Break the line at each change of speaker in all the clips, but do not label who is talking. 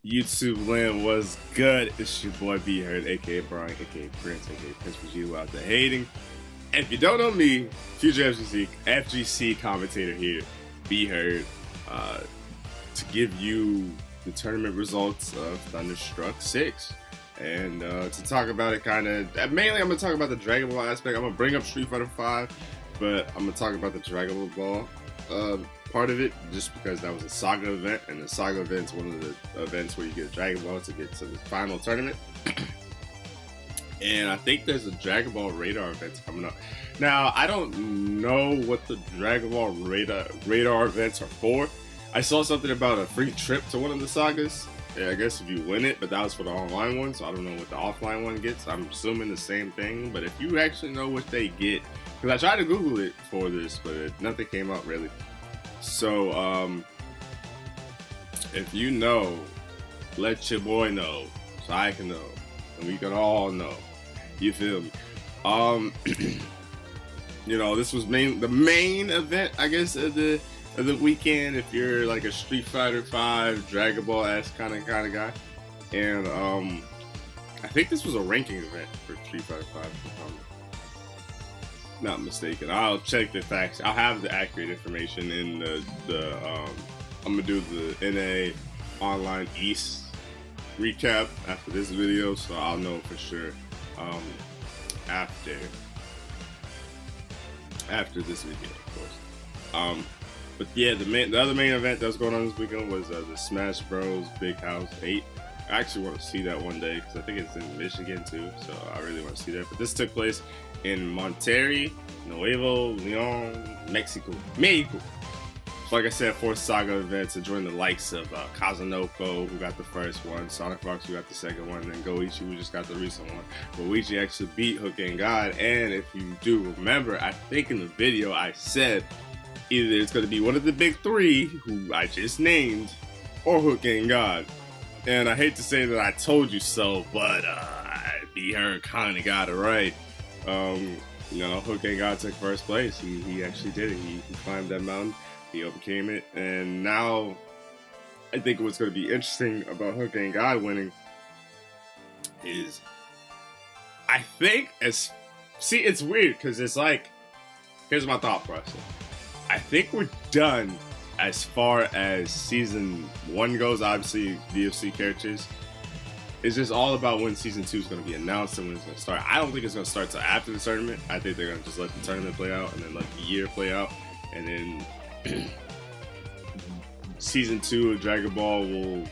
YouTube land was good. It's your boy B Heard, aka Brian, aka Prince, aka Prince Vegeta out there hating. And if you don't know me, future FGC commentator here, B Heard, to give you the tournament results of Thunderstruck 6. And to talk about it mainly I'm going to talk about the Dragon Ball aspect. I'm going to bring up Street Fighter 5, but I'm going to talk about the Dragon Ball part of it, just because that was a Saga event, and the Saga event's one of the events where you get a Dragon Ball to get to the final tournament. And I think there's a Dragon Ball Radar event coming up. Now, I don't know what the Dragon Ball Radar events are for. I saw something about a free trip to one of the sagas. Yeah, I guess if you win it, but that was for the online one, so I don't know what the offline one gets. I'm assuming the same thing, but if you actually know what they get, because I tried to Google it for this, but nothing came up really. So, if you know, let your boy know, so I can know, and we can all know. You feel me? You know, this was the main event, I guess, of the weekend. If you're like a Street Fighter 5, Dragon Ball-esque kind of guy, and I think this was a ranking event for Street Fighter 5. If I'm not mistaken. I'll check the facts. I'll have the accurate information in I'm gonna do the NA Online East recap after this video, so I'll know for sure after this video, of course. But yeah, the other main event that was going on this weekend was the Smash Bros. Big House 8. I actually want to see that one day because I think it's in Michigan too, so I really want to see that. But this took place in Monterrey, Nuevo Leon, Mexico. So like I said, 4th Saga event to join the likes of Kazunoko, who got the first one, Sonic Fox, who got the second one, and then Goichi, who just got the recent one. Goichi actually beat Hook and God, and if you do remember, I think in the video I said either it's going to be one of the big three, who I just named, or Hook and God. And I hate to say that I told you so, but B Heard kind of got it right. You know, Hook and God took first place. He actually did it. He climbed that mountain. He overcame it, and now I think what's going to be interesting about Hook and God winning is, I think it's weird because it's like, here's my thought process. I think we're done as far as season 1 goes. Obviously, VFC characters. It's just all about when season 2 is going to be announced and when it's going to start. I don't think it's going to start till after the tournament. I think they're going to just let the tournament play out and then let the year play out, and then season 2 of Dragon Ball will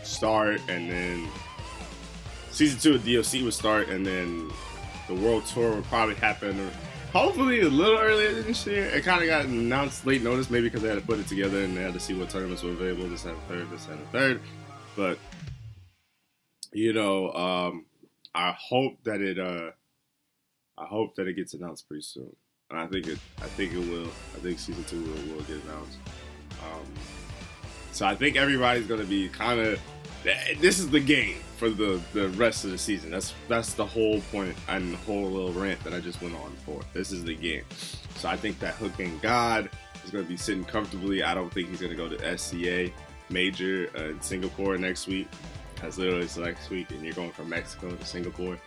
start, and then season 2 of DLC will start, and then the world tour will probably happen hopefully a little earlier than this year. It kind of got announced late notice, maybe because they had to put it together and they had to see what tournaments were available, this and the third. But you know, I hope that it gets announced pretty soon. And I think it will. I think season 2 will get announced. So I think everybody's going to be kind of, this is the game for the rest of the season. That's the whole point and the whole little rant that I just went on for. This is the game. So I think that Hook and God is going to be sitting comfortably. I don't think he's going to go to SCA Major in Singapore next week. That's literally it's next week, and you're going from Mexico to Singapore.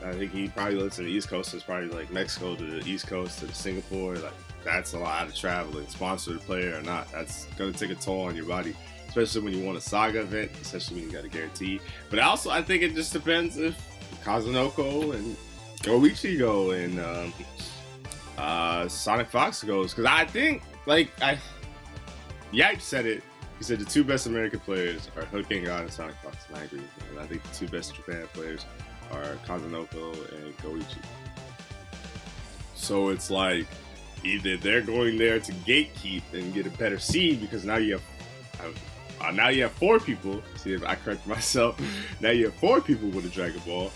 I think he probably lives in the East Coast, so it's probably like Mexico to the East Coast to the Singapore. Like, that's a lot of traveling, sponsored player or not. That's going to take a toll on your body, especially when you want a Saga event, especially when you got a guarantee. But also, I think it just depends if Kazunoko and Goichi go and Sonic Fox goes. Because I think, Yipe said it. He said the 2 best American players are Hook and God and Sonic Fox, and I agree with him. And I think the 2 best Japan players are Kazunoko and Goichi. So it's like, either they're going there to gatekeep and get a better seed, because now you have 4 people. See if I correct myself. Now you have 4 people with a Dragon Ball.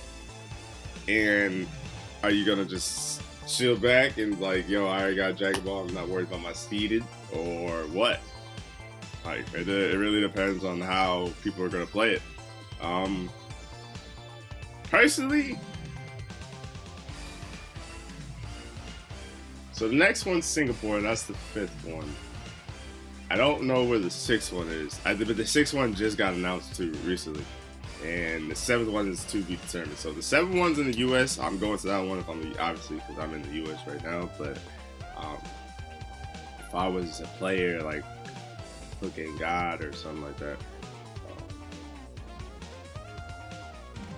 And are you gonna just chill back and like, yo, I already got a Dragon Ball, I'm not worried about my seeded, or what? Like, it really depends on how people are gonna play it. Personally, so the next one's Singapore, that's the 5th one. I don't know where the sixth one is. But the sixth one just got announced too recently, and the seventh one is to be determined. So the seventh one's in the U.S. I'm going to that one if I'm obviously because I'm in the U.S. right now. But if I was a player like Cooking God or something like that,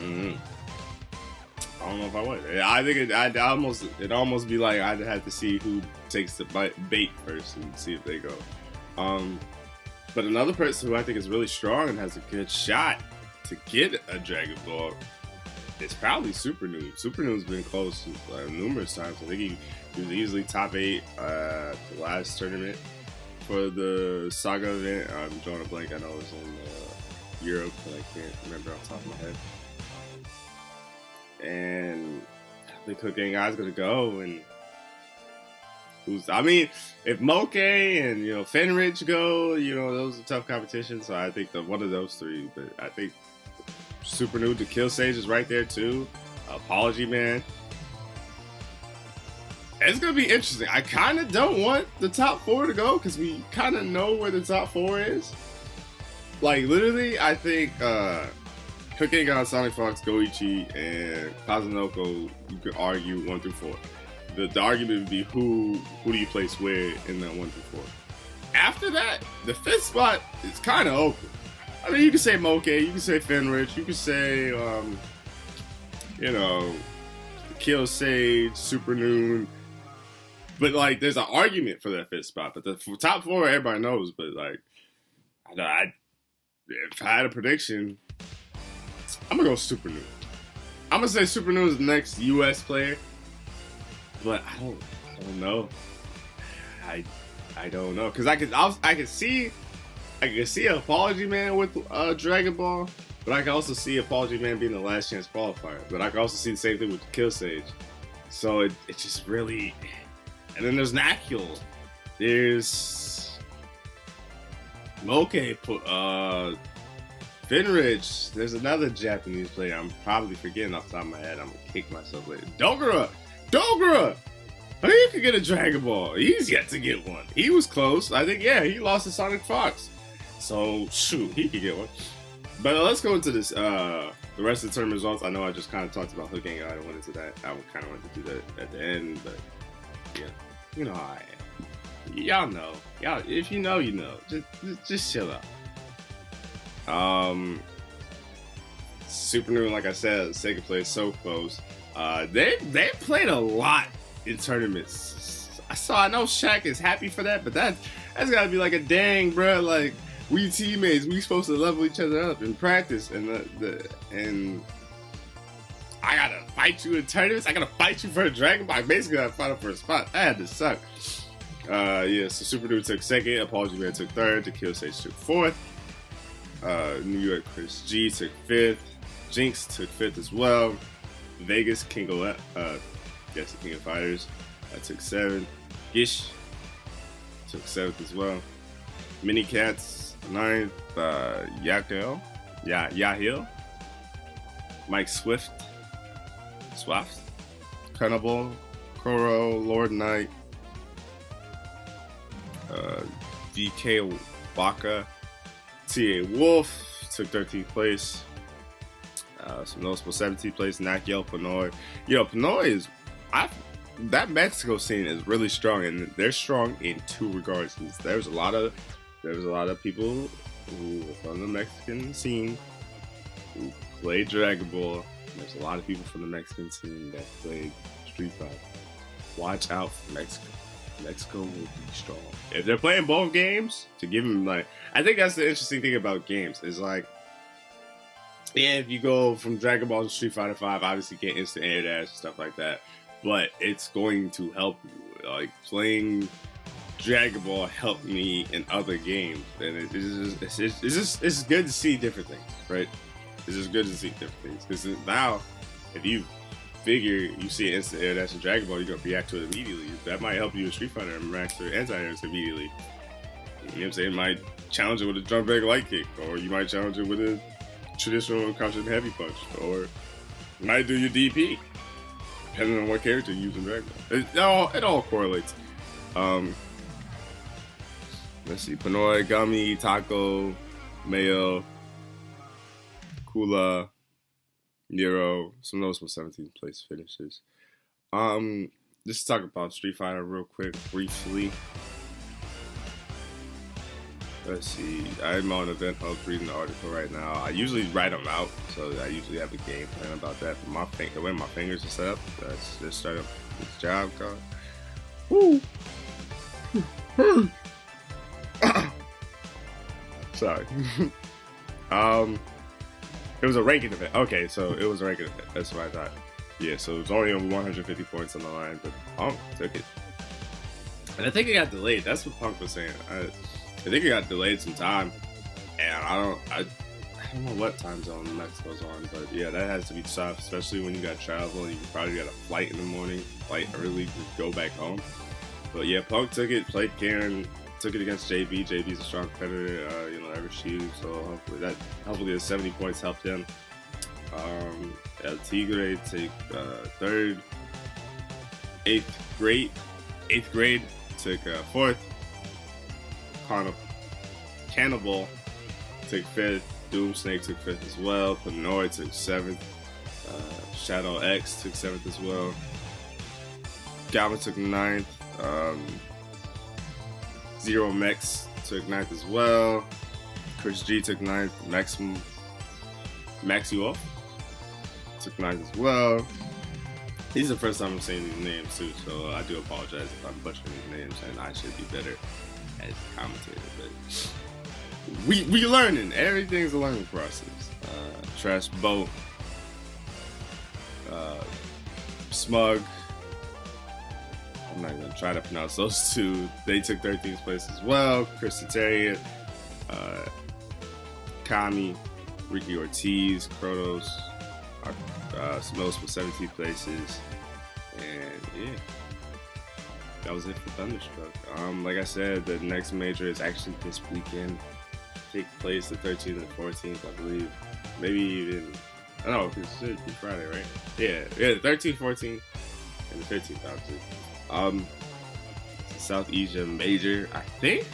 I don't know if I would. I think it'd almost be like I'd have to see who takes the bait first and see if they go. But another person who I think is really strong and has a good shot to get a Dragon Ball is probably Super Noob. Super Noob's been close numerous times. I think he was easily top 8 the last tournament for the Saga event. I'm drawing a blank. I know it was in Europe, but I can't remember off the top of my head. And I think Cooking Guy's gonna go, and if Moke and Fenrich go, those are tough competitions. So I think one of those three. But I think Super Noob to Kill Sage is right there too. Apology Man. It's gonna be interesting. I kind of don't want the top 4 to go because we kind of know where the top 4 is. Like literally, I think Cooking God, Sonic Fox, Goichi, and Kazunoko, you could argue 1 through 4. The argument would be who do you place where in that 1 through 4. After that, the 5th spot is kind of open. I mean, you can say Moke, you can say Fenrich, you can say, Kill Sage, Super Noon. But, like, there's an argument for that 5th spot. But the top 4, everybody knows. But, like, if I had a prediction, I'm going to go Super Noon. I'm going to say Super Noon is the next U.S. player. But I don't know. I don't know. Because I could see Apology Man with Dragon Ball. But I can also see Apology Man being the last chance qualifier. But I can also see the same thing with Kill Sage. So it just really... And then there's Nakul. There's Moke, Fenrich. There's another Japanese player I'm probably forgetting off the top of my head. I'm gonna kick myself later. Dogura! Oh, he could get a Dragon Ball. He's yet to get one. He was close. I think, he lost to Sonic Fox. So, shoot, he could get one. But let's go into this, the rest of the tournament results. I know I just kind of talked about Hooking. I went into that. I kind of wanted to do that at the end, but yeah. You know how I am. Y'all know. If you know, you know. Just chill out. Super Noon, like I said, second place, so close. They played a lot in tournaments. I know Shaq is happy for that, but that's gotta be like a dang, bro. Like we teammates, we supposed to level each other up in practice, and I gotta fight you in tournaments. I gotta fight you for a Dragon Ball. I basically gotta fight up for a spot. That had to suck. So Super Dude took 2nd. Apology Man took 3rd. The Kill Sage took 4th. New York Chris G took 5th. Jinx took 5th as well. Vegas King of the King of Fighters took 7th. Gish took 7th as well. Mini Cats 9th. Yahil. Mike Swift. Cannibal, Koro, Lord Knight, DK Waka, TA Wolf took 13th place. Some notable 17th place, Nakiel Pinoy. Pinoy that Mexico scene is really strong, and they're strong in 2 regards. There's a lot of people who are from the Mexican scene who play Dragon Ball. There's a lot of people from the Mexican scene that play Street Fighter. Watch out for Mexico. Mexico will be strong. If they're playing both games, to give them I think that's the interesting thing about games is if you go from Dragon Ball to Street Fighter 5, obviously you get instant air dash and stuff like that, but it's going to help you. Like playing Dragon Ball helped me in other games, and it's good to see different things, right? It's just good to see different things. Because now, if you figure you see an instant air dash in Dragon Ball, you're going to react to it immediately. That might help you in Street Fighter and react to anti-airs immediately. You know what I'm saying? You might challenge it with a jump break light kick, or you might challenge it with a traditional crouching heavy punch, or you might do your DP, depending on what character you use in Dragon Ball. It all correlates. Let's see, Panoy, Gummy, Taco, Mayo, Kula, Nero. Some of those were 17th place finishes. Just talk about Street Fighter real quick, briefly. Let's see. I'm on Event Hub reading the article right now. I usually write them out, so I usually have a game plan about that. But the way my fingers are set up, that's just started this job card. Woo! Sorry. It was a ranking event. Okay, so it was a ranking event. That's what I thought. Yeah, so it was only on 150 points on the line, but Punk took it. And I think it got delayed. That's what Punk was saying. I think it got delayed some time, and I don't know what time zone Mexico's on, but yeah, that has to be tough, especially when you got travel and you probably got a flight in the morning, flight early to go back home. But yeah, Punk took it, played Karen, took it against JB. JB's a strong competitor, ever shoot, so hopefully the 70 points helped him. El Tigre take third, eighth grade took fourth. Cannibal took fifth. Doom Snake took fifth as well. Panoy took seventh. Shadow X took seventh as well. Galva took ninth. Zero Mex took ninth as well. Chris G took ninth. Maxuoff took ninth as well. This is the first time I'm saying these names too, so I do apologize if I'm butchering these names, and I should be better as a commentator. But we learning. Everything's a learning process. Trash Boat, Smug. I'm not gonna try to pronounce those two. They took 13th place as well. Chris Satarian, Kami, Ricky Ortiz, Krotos, Samos with 17 places, and yeah, that was it for Thunderstruck. Like I said, the next major is actually this weekend. Take place the 13th and 14th, I believe. Maybe even, I don't know, because it should be Friday, right? Yeah, the 13th, 14th, and the 15th, obviously. It's the South Asia major, I think.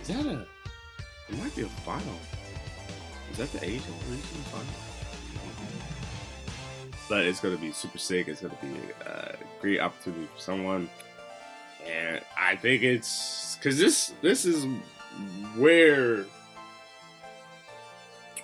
Is that it might be a final. Is that the Asian region final? But it's going to be super sick. It's going to be a great opportunity for someone. And I think it's because this is where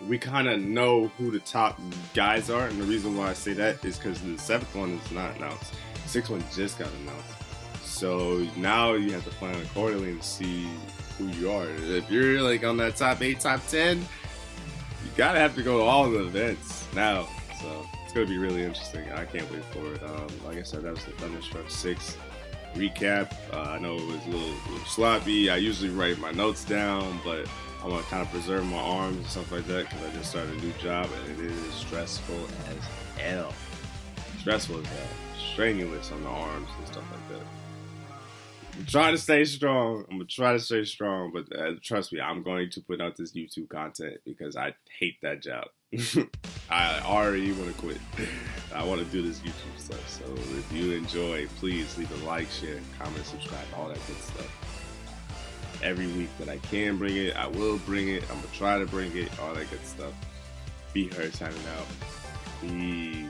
we kind of know who the top guys are. And the reason why I say that is because the 7th one is not announced. The 6th one just got announced. So now you have to plan accordingly and see who you are. If you're like on that top 8, top 10, you gotta have to go to all the events now. So it's gonna be really interesting. I can't wait for it. Like I said, that was the Thunderstruck 6 recap. I know it was a little sloppy. I usually write my notes down, but I want to kind of preserve my arms and stuff like that because I just started a new job and it is stressful as hell. Stressful as hell. Strenuous on the arms and stuff like that. I'm trying to stay strong. I'm going to try to stay strong, but trust me, I'm going to put out this YouTube content because I hate that job. I already want to quit. I want to do this YouTube stuff. So if you enjoy, please leave a like, share, comment, subscribe, all that good stuff. Every week that I can bring it, I will bring it. I'm going to try to bring it, all that good stuff. Be Her signing out. Peace.